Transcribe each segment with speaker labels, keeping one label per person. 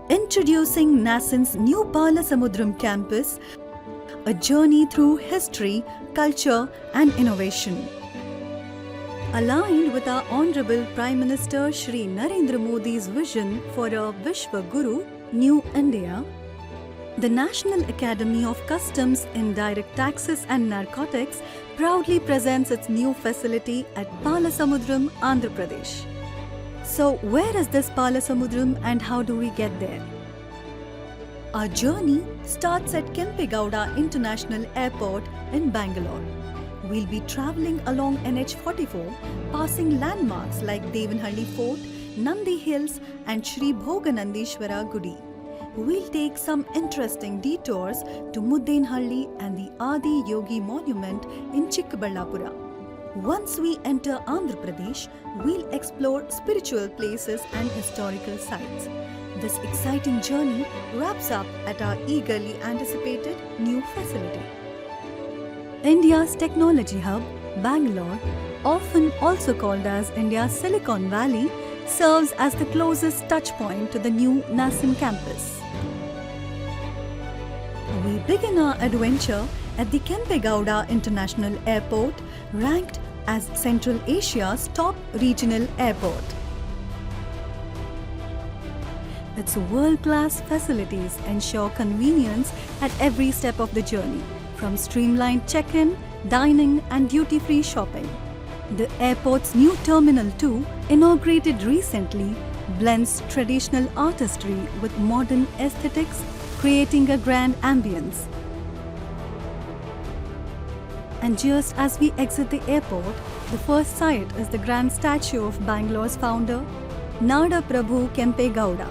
Speaker 1: Introducing NASSAN's new Palasamudram campus, a journey through history, culture and innovation. Aligned with our Honorable Prime Minister Shri Narendra Modi's vision for a Vishwa Guru, New India, the National Academy of Customs, Indirect Taxes and Narcotics proudly presents its new facility at Palasamudram, Andhra Pradesh. So, where is this Palasamudram and how do we get there? Our journey starts at Kempegowda International Airport in Bangalore. We'll be travelling along NH44, passing landmarks like Devanhalli Fort, Nandi Hills and Shri Bhoganandeshwara Gudi. We'll take some interesting detours to Muddenhalli and the Adi Yogi Monument in Chikkaballapura. Once we enter Andhra Pradesh, we'll explore spiritual places and historical sites. This exciting journey wraps up at our eagerly anticipated new facility. India's technology hub, Bangalore, often also called as India's Silicon Valley, serves as the closest touchpoint to the new NASSAN campus. We begin our adventure at the Kempegowda International Airport, ranked as Central Asia's top regional airport. Its world-class facilities ensure convenience at every step of the journey, from streamlined check-in, dining and duty-free shopping. The airport's new Terminal 2, inaugurated recently, blends traditional artistry with modern aesthetics, creating a grand ambience. And just as we exit the airport, the first sight is the grand statue of Bangalore's founder, Nada Prabhu Kempegowda.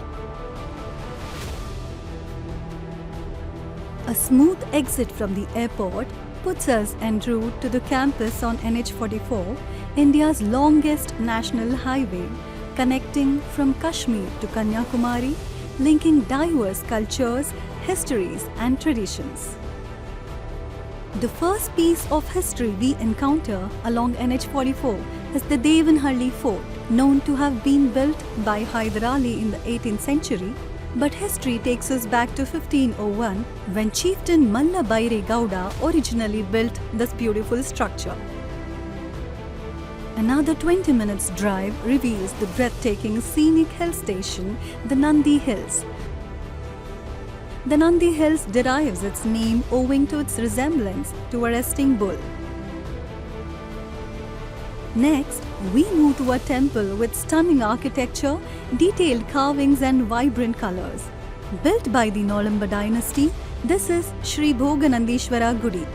Speaker 1: A smooth exit from the airport puts us en route to the campus on NH44, India's longest national highway, connecting from Kashmir to Kanyakumari, linking diverse cultures, histories and traditions. The first piece of history we encounter along NH44 is the Devanhalli Fort, known to have been built by Hyder Ali in the 18th century. But history takes us back to 1501 when chieftain Malla Baire Gowda originally built this beautiful structure. Another 20 minutes drive reveals the breathtaking scenic hill station, the Nandi Hills. The Nandi Hills derives its name owing to its resemblance to a resting bull. Next, we move to a temple with stunning architecture, detailed carvings and vibrant colors. Built by the Nolamba dynasty, this is Shri Bhoganandeshwara Gudi.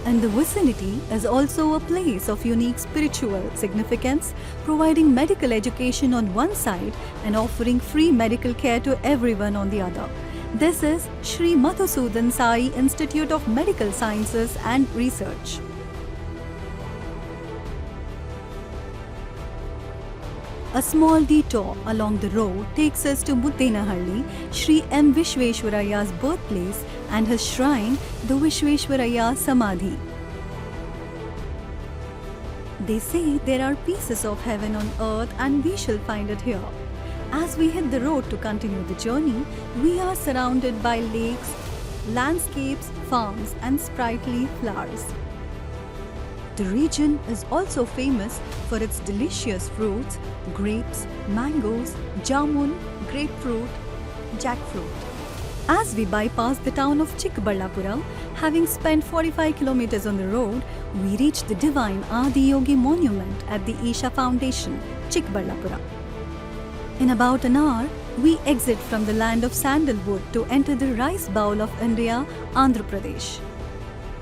Speaker 1: And the vicinity is also a place of unique spiritual significance, providing medical education on one side and offering free medical care to everyone on the other. This is Shri Madhusudan Sai Institute of Medical Sciences and Research. A small detour along the road takes us to Muddenhalli, Shri M. Vishveshwaraya's birthplace and his shrine, the Vishveshwaraya Samadhi. They say there are pieces of heaven on earth and we shall find it here. As we hit the road to continue the journey, we are surrounded by lakes, landscapes, farms and sprightly flowers. The region is also famous for its delicious fruits, grapes, mangoes, jamun, grapefruit, jackfruit. As we bypass the town of Chikkaballapura, having spent 45 kilometers on the road, we reach the divine Adi Yogi Monument at the Isha Foundation, Chikkaballapura. In about an hour, we exit from the land of sandalwood to enter the rice bowl of India, Andhra Pradesh.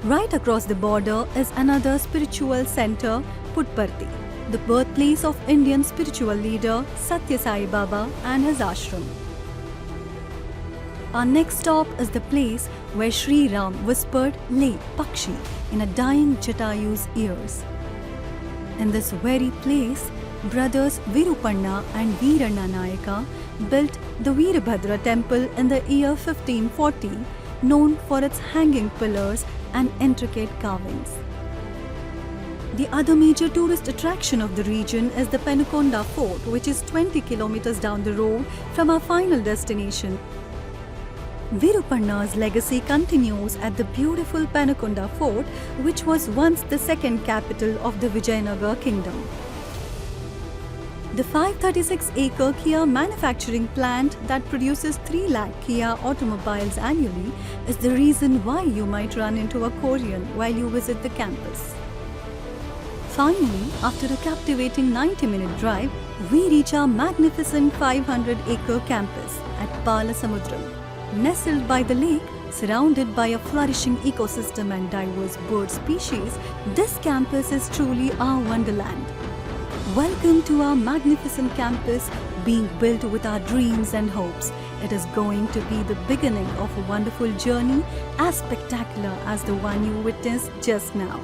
Speaker 1: Right across the border is another spiritual center, Puttaparthi, the birthplace of Indian spiritual leader Satya Sai Baba and his ashram. Our next stop is the place where Sri Ram whispered "Le Pakshi" in a dying Jatayu's ears. In this very place, brothers Virupanna and Veeranna Nayaka built the Veerabhadra temple in the year 1540, known for its hanging pillars and intricate carvings. The other major tourist attraction of the region is the Penukonda Fort, which is 20 kilometers down the road from our final destination. Virupanna's legacy continues at the beautiful Penukonda Fort, which was once the second capital of the Vijayanagar kingdom. The 536-acre Kia manufacturing plant that produces 3 lakh Kia automobiles annually is the reason why you might run into a Korean while you visit the campus. Finally, after a captivating 90-minute drive, we reach our magnificent 500-acre campus at Palasamudram. Nestled by the lake, surrounded by a flourishing ecosystem and diverse bird species, this campus is truly our wonderland. Welcome to our magnificent campus, being built with our dreams and hopes. It is going to be the beginning of a wonderful journey as spectacular as the one you witnessed just now.